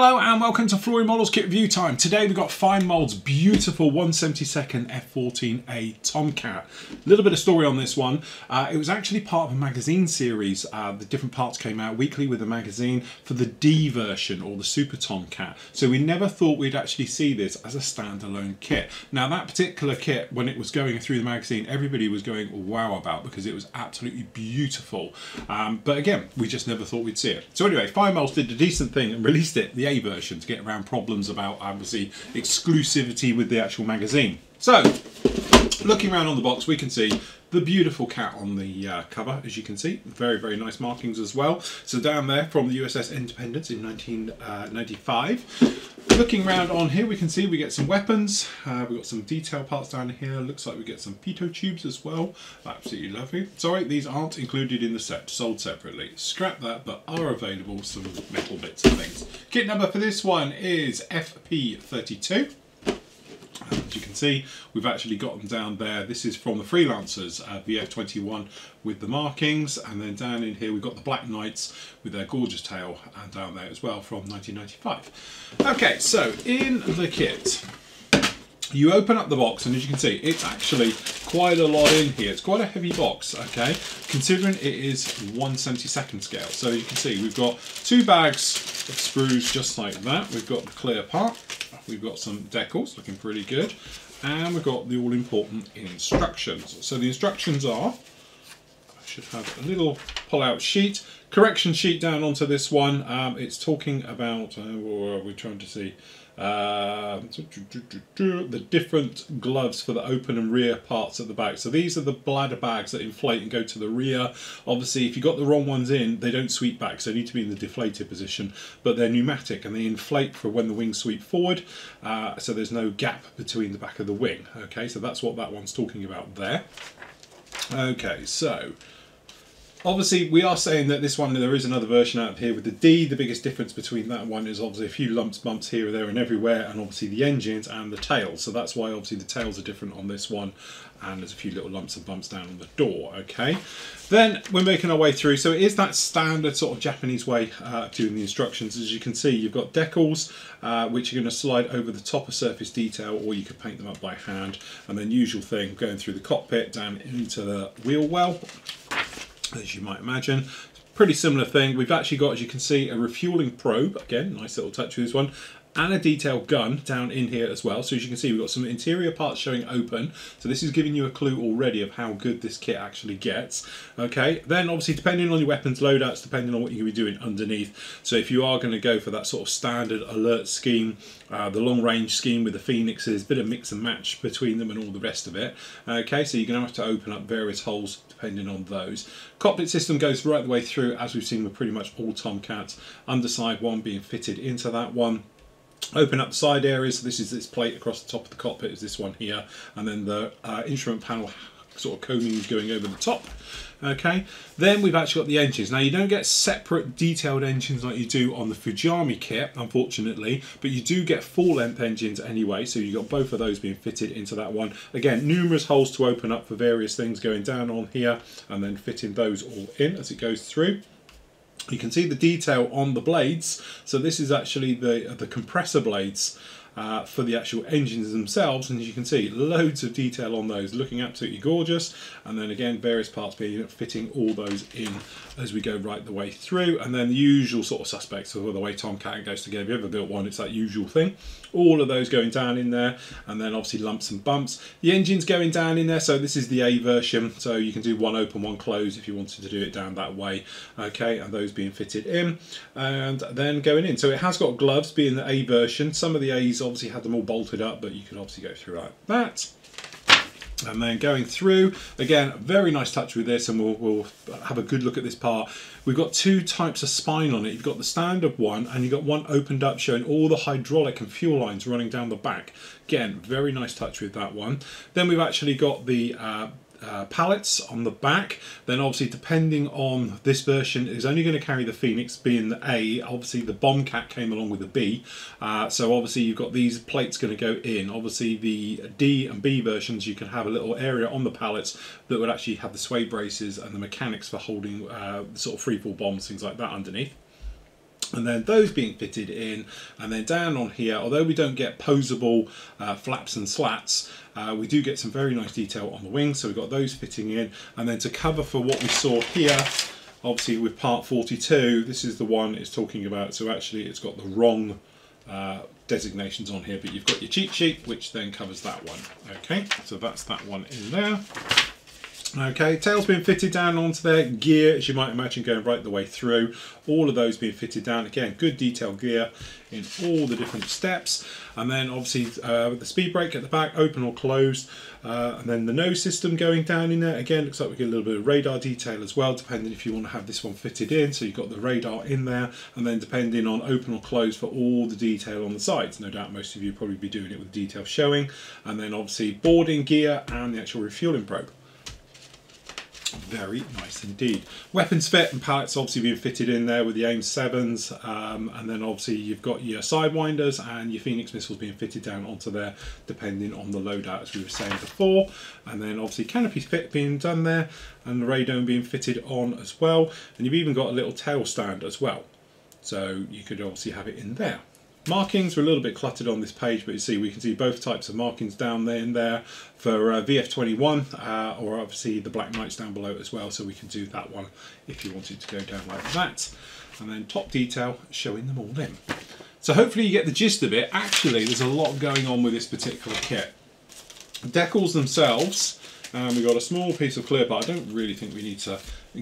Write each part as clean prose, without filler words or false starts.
Hello and welcome to Flooring Models Kit Review Time. Today we've got Fine Mold's beautiful 1/72 F-14A Tomcat. A little bit of story on this one. It was actually part of a magazine series. The different parts came out weekly with the magazine for the D version or the Super Tomcat. So we never thought we'd actually see this as a standalone kit. Now that particular kit, when it was going through the magazine, everybody was going wow about because it was absolutely beautiful. But again, we just never thought we'd see it. So anyway, Fine Mold did a decent thing and released it, the A version, to get around problems about obviously exclusivity with the actual magazine. So looking around on the box, we can see the beautiful cat on the cover, as you can see. Very, very nice markings as well. So down there from the USS Independence in 1995. Looking around on here, we can see we get some weapons. We've got some detail parts down here. Looks like we get some pitot tubes as well. Absolutely lovely. Sorry, these aren't included in the set, sold separately. Scrap that, but are available some metal bits and things. Kit number for this one is FP32. As you can see, we've actually got them down there. This is from the Freelancers VF21 with the markings, and then down in here we've got the Black Knights with their gorgeous tail, and down there as well from 1995. Okay, so in the kit, you open up the box, and as you can see, it's actually quite a lot in here. It's quite a heavy box, okay, considering it is 1/72 scale. So you can see we've got two bags of sprues just like that. We've got the clear part. We've got some decals looking pretty good, and we've got the all-important instructions. So the instructions are, I should have a little pull-out sheet, correction sheet down onto this one. It's talking about, what are we trying to see? The different gloves for the open and rear parts at the back. So these are the bladder bags that inflate and go to the rear. Obviously, if you got the wrong ones in, they don't sweep back, so they need to be in the deflated position, but they're pneumatic and they inflate for when the wings sweep forward, so there's no gap between the back of the wing. Okay, so that's what that one's talking about there. Okay, so obviously, we are saying that this one, there is another version out of here with the D. The biggest difference between that one is obviously a few lumps, bumps here, there and everywhere, and obviously the engines and the tails. So that's why obviously the tails are different on this one, and there's a few little lumps and bumps down on the door, okay? Then we're making our way through. So it is that standard sort of Japanese way of doing the instructions. As you can see, you've got decals, which are going to slide over the top of surface detail, or you could paint them up by hand. And then usual thing, going through the cockpit down into the wheel well, as you might imagine. Pretty similar thing. We've actually got, as you can see, a refueling probe. Again, nice little touch with this one. And a detailed gun down in here as well. So as you can see, we've got some interior parts showing open. So this is giving you a clue already of how good this kit actually gets. Okay, then obviously depending on your weapons loadouts, depending on what you're going to be doing underneath. So if you are going to go for that sort of standard alert scheme, the long range scheme with the Phoenixes, bit of mix and match between them and all the rest of it. Okay, so you're going to have to open up various holes depending on those. Cockpit system goes right the way through, as we've seen with pretty much all Tomcats. Underside one being fitted into that one. Open up the side areas. This is this plate across the top of the cockpit, is this one here, and then the instrument panel sort of coaming going over the top. Okay, then we've actually got the engines. Now you don't get separate detailed engines like you do on the Fujami kit, unfortunately, but you do get full length engines anyway, so you've got both of those being fitted into that one. Again, numerous holes to open up for various things going down on here, and then fitting those all in as it goes through. You can see the detail on the blades. So this is actually the compressor blades for the actual engines themselves, and as you can see, loads of detail on those, looking absolutely gorgeous. And then again, various parts being fitting all those in as we go right the way through. And then the usual sort of suspects of the way Tomcat goes together. If you ever built one, it's that usual thing. All of those going down in there, and then obviously lumps and bumps. The engine's going down in there, so this is the A version, so you can do one open, one close if you wanted to do it down that way. Okay, and those being fitted in, and then going in. So it has got gloves, being the A version. Some of the A's obviously had them all bolted up, but you can obviously go through like that. And then going through, again, very nice touch with this, and we'll have a good look at this part. We've got two types of spine on it. You've got the standard one, and you've got one opened up showing all the hydraulic and fuel lines running down the back. Again, very nice touch with that one. Then we've actually got the pallets on the back. Then obviously, depending on this version, is only going to carry the Phoenix being the A. Obviously the Bombcat came along with the B, so obviously you've got these plates going to go in. Obviously the D and B versions, you can have a little area on the pallets that would actually have the sway braces and the mechanics for holding sort of freefall bombs, things like that underneath. And then those being fitted in, and then down on here, although we don't get posable flaps and slats, we do get some very nice detail on the wings, so we've got those fitting in. And then to cover for what we saw here, obviously with part 42, this is the one it's talking about, so actually it's got the wrong designations on here, but you've got your cheat sheet which then covers that one. Okay, so that's that one in there. Okay, tail's been fitted down onto there, gear, as you might imagine, going right the way through, all of those being fitted down. Again, good detailed gear in all the different steps. And then obviously with the speed brake at the back, open or closed, and then the nose system going down in there. Again, looks like we get a little bit of radar detail as well, depending if you want to have this one fitted in. So you've got the radar in there, and then depending on open or closed for all the detail on the sides. No doubt most of you will probably be doing it with detail showing. And then obviously boarding gear and the actual refueling probe. Very nice indeed. Weapons fit and pallets obviously being fitted in there with the AIM 7s, and then obviously you've got your sidewinders and your Phoenix missiles being fitted down onto there depending on the loadout, as we were saying before. And then obviously canopy fit being done there, and the radome being fitted on as well. And you've even got a little tail stand as well, so you could obviously have it in there. Markings are a little bit cluttered on this page, but you see we can see both types of markings down there in there for VF21, or obviously the Black Knights down below as well, so we can do that one if you wanted to go down like that. And then top detail showing them all in. So hopefully you get the gist of it. Actually, there's a lot going on with this particular kit. Decals themselves, we've got a small piece of clear, but I don't really think we need to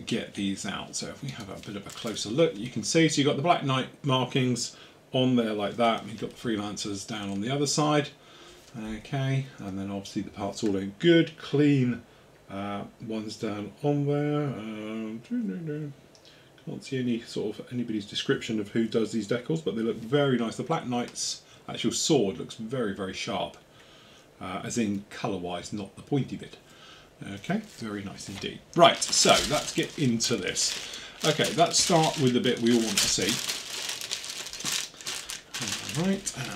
get these out. So if we have a bit of a closer look, you can see, so you've got the Black Knight markings on there like that, and you've got the freelancers down on the other side. Okay, and then obviously the parts all in good, clean ones down on there. Can't see any sort of anybody's description of who does these decals, but they look very nice. The Black Knight's actual sword looks very, very sharp, as in colour-wise, not the pointy bit. Okay, very nice indeed. Right, so let's get into this. Okay, let's start with the bit we all want to see. Right, and I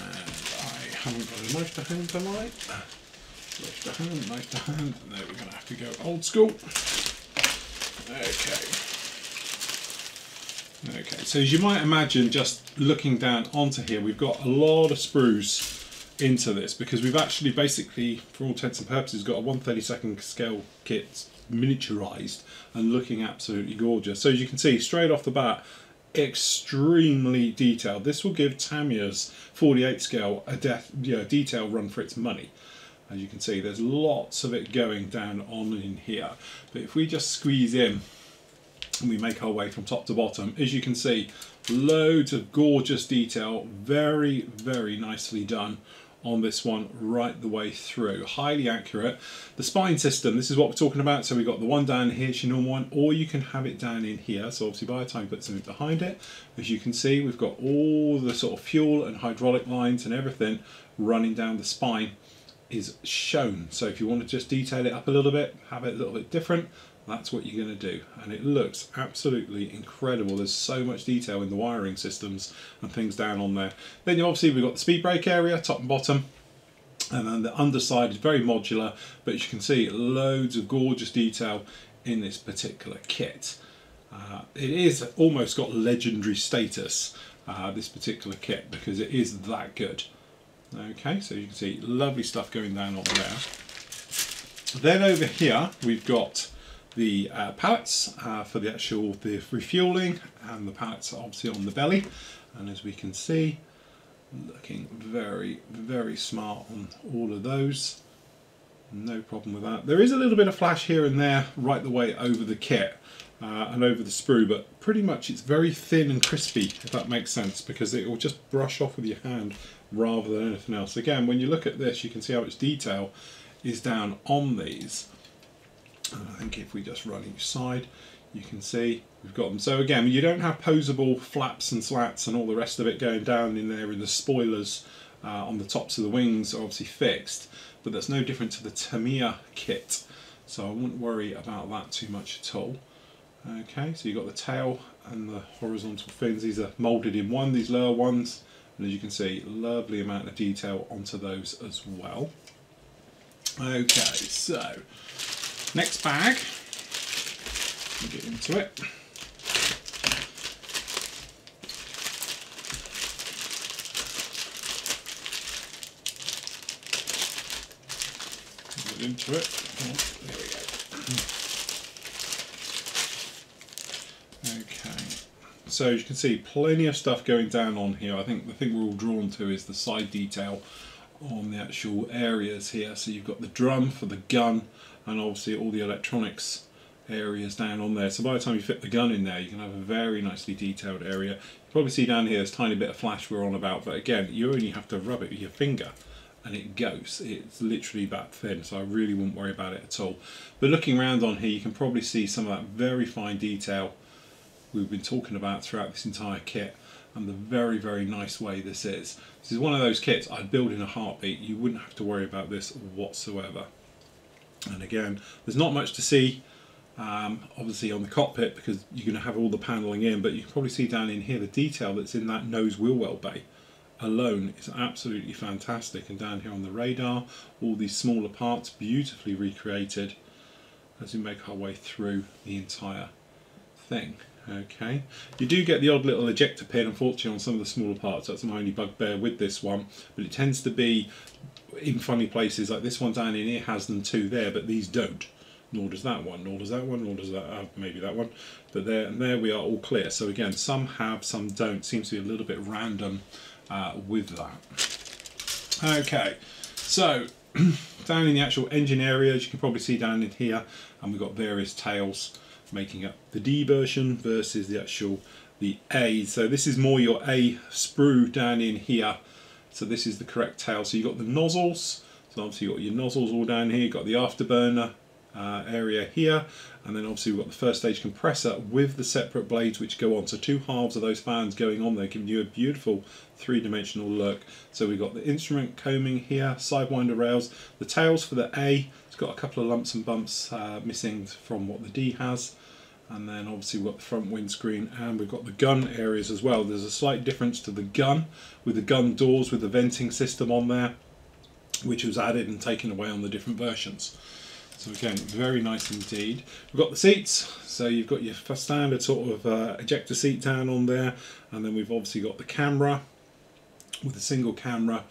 haven't got a knife to hand tonight. Knife to hand, knife to hand. No, we're going to have to go old school. Okay, so as you might imagine, just looking down onto here, we've got a lot of sprues into this, because we've actually basically, for all intents and purposes, got a 1/32 scale kit miniaturized and looking absolutely gorgeous. So as you can see, straight off the bat, extremely detailed. This will give Tamiya's 48 scale a detail run for its money. As you can see, there's lots of it going down on in here. But if we just squeeze in and we make our way from top to bottom, as you can see, loads of gorgeous detail, very, very nicely done on this one right the way through. Highly accurate. The spine system, this is what we're talking about. So we've got the one down here, it's your normal one, or you can have it down in here. So obviously by the time you put something behind it, as you can see, we've got all the sort of fuel and hydraulic lines and everything running down the spine is shown. So if you want to just detail it up a little bit, have it a little bit different, that's what you're going to do, and it looks absolutely incredible. There's so much detail in the wiring systems and things down on there. Then obviously we've got the speed brake area, top and bottom, and then the underside is very modular, but as you can see, loads of gorgeous detail in this particular kit. It is almost got legendary status, this particular kit, because it is that good. Okay, so you can see lovely stuff going down on there. Then over here we've got the pallets for the refueling, and the pallets are obviously on the belly, and as we can see, looking very, very smart on all of those. No problem with that. There is a little bit of flash here and there right the way over the kit and over the sprue, but pretty much it's very thin and crispy, if that makes sense, because it will just brush off with your hand rather than anything else. Again, when you look at this, you can see how much detail is down on these. And I think if we just run each side, you can see we've got them. So again, you don't have posable flaps and slats and all the rest of it going down in there, in the spoilers on the tops of the wings are obviously fixed, but that's no different to the Tamiya kit, so I wouldn't worry about that too much at all. Okay, so you've got the tail and the horizontal fins. These are moulded in one, these lower ones, and as you can see, lovely amount of detail onto those as well. Okay, so next bag, we'll get into it. into it. There we go. Okay, so as you can see, plenty of stuff going down on here. I think the thing we're all drawn to is the side detail on the actual areas here. So you've got the drum for the gun, and obviously all the electronics areas down on there. So by the time you fit the gun in there, you can have a very nicely detailed area. You probably see down here this tiny bit of flash we're on about, but again, you only have to rub it with your finger and it goes. It's literally that thin, so I really wouldn't worry about it at all. But looking around on here, you can probably see some of that very fine detail we've been talking about throughout this entire kit, and the very, very nice way this is. This is one of those kits I'd build in a heartbeat. You wouldn't have to worry about this whatsoever. And again, there's not much to see obviously on the cockpit because you're going to have all the paneling in, but you can probably see down in here the detail that's in that nose wheel well bay alone is absolutely fantastic. And down here on the radar, all these smaller parts beautifully recreated as we make our way through the entire thing. Okay, you do get the odd little ejector pin, unfortunately, on some of the smaller parts. That's my only bugbear with this one, but it tends to be in funny places. Like this one down in here has them too there, but these don't. Nor does that one, nor does that one, nor does that, maybe that one. But there, and there we are, all clear. So again, some have, some don't. Seems to be a little bit random with that. Okay, so down in the actual engine area, as you can probably see down in here, and we've got various tails making up the D version versus the A. So this is more your A sprue down in here. So this is the correct tail. So you've got the nozzles. So obviously you've got your nozzles all down here. You've got the afterburner area here, and then obviously we've got the first stage compressor with the separate blades which go on. So two halves of those fans going on there, giving you a beautiful three-dimensional look. So we've got the instrument combing here, sidewinder rails, the tails for the A. It's got a couple of lumps and bumps missing from what the D has. And then obviously we've got the front windscreen, and we've got the gun areas as well. There's a slight difference to the gun with the gun doors with the venting system on there, which was added and taken away on the different versions. So again, very nice indeed. We've got the seats, so you've got your standard sort of ejector seat down on there, and then we've obviously got the camera with a single camera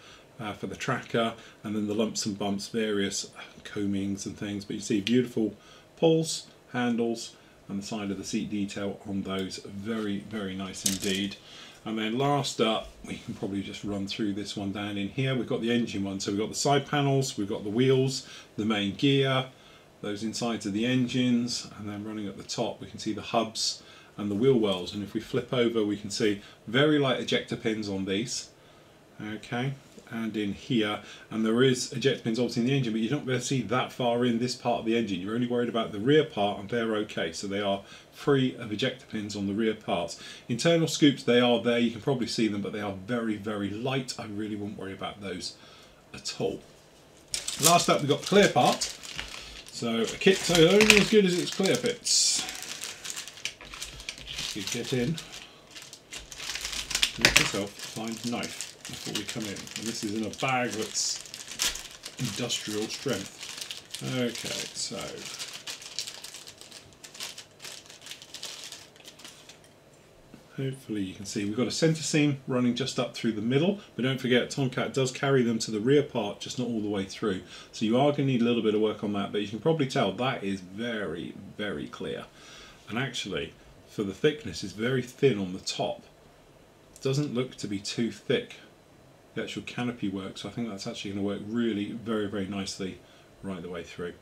for the tracker, and then the lumps and bumps, various combings and things. But you see beautiful pulls, handles, and the side of the seat detail on those. Very, very nice indeed. And then last up, we can probably just run through this one down in here. We've got the engine one, so we've got the side panels, we've got the wheels, the main gear, those insides of the engines, and then running at the top we can see the hubs and the wheel wells. And if we flip over, we can see very light ejector pins on these. Okay, and in here, and there is ejector pins obviously in the engine, but you're not going to see that far in this part of the engine. You're only worried about the rear part, and they're okay. So they are free of ejector pins on the rear parts. Internal scoops, they are there, you can probably see them, but they are very, very light. I really wouldn't worry about those at all. Last up, we've got the clear part. So a kit's only as good as its clear bits. You get in, make yourself a fine knife before we come in. And this is in a bag that's industrial strength. Okay, so hopefully you can see we've got a centre seam running just up through the middle, but don't forget Tomcat does carry them to the rear part, just not all the way through. So you are going to need a little bit of work on that, but you can probably tell that is very, very clear. And actually, for the thickness, is very thin on the top. It doesn't look to be too thick, the actual canopy work, so I think that's actually going to work really very, very nicely right the way through.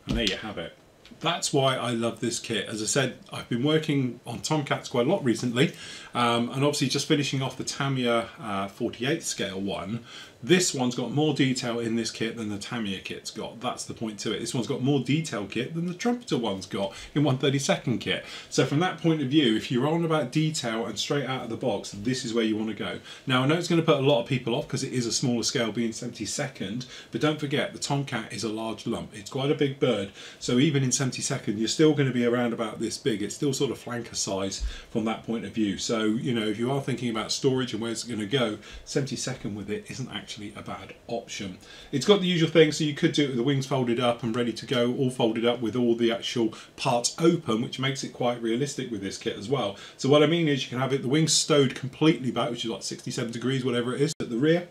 And there you have it. That's why I love this kit. As I said, I've been working on Tomcats quite a lot recently, and obviously just finishing off the Tamiya 48 scale one. This one's got more detail in this kit than the Tamiya kit's got. That's the point to it. This one's got more detail kit than the Trumpeter one's got in 1/32 kit. So from that point of view, if you're on about detail and straight out of the box, this is where you want to go. Now I know it's going to put a lot of people off because it is a smaller scale being 72nd, but don't forget the Tomcat is a large lump. It's quite a big bird, so even in 72nd you're still going to be around about this big. It's still sort of flanker size from that point of view. So you know, if you are thinking about storage and where it's going to go, 72nd with it isn't actually a bad option. It's got the usual thing, so you could do it with the wings folded up and ready to go, all folded up with all the actual parts open, which makes it quite realistic with this kit as well. So what I mean is you can have it the wings stowed completely back, which is like 67 degrees, whatever it is, at the rear.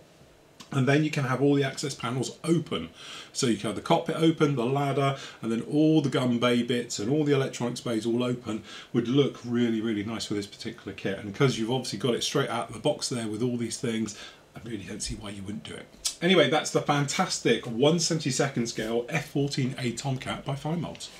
And then you can have all the access panels open. So you can have the cockpit open, the ladder, and then all the gun bay bits and all the electronics bays all open. Would look really, really nice with this particular kit. And because you've obviously got it straight out of the box there with all these things, I really don't see why you wouldn't do it. Anyway, that's the fantastic 1/72 scale F-14A Tomcat by Fine Molds.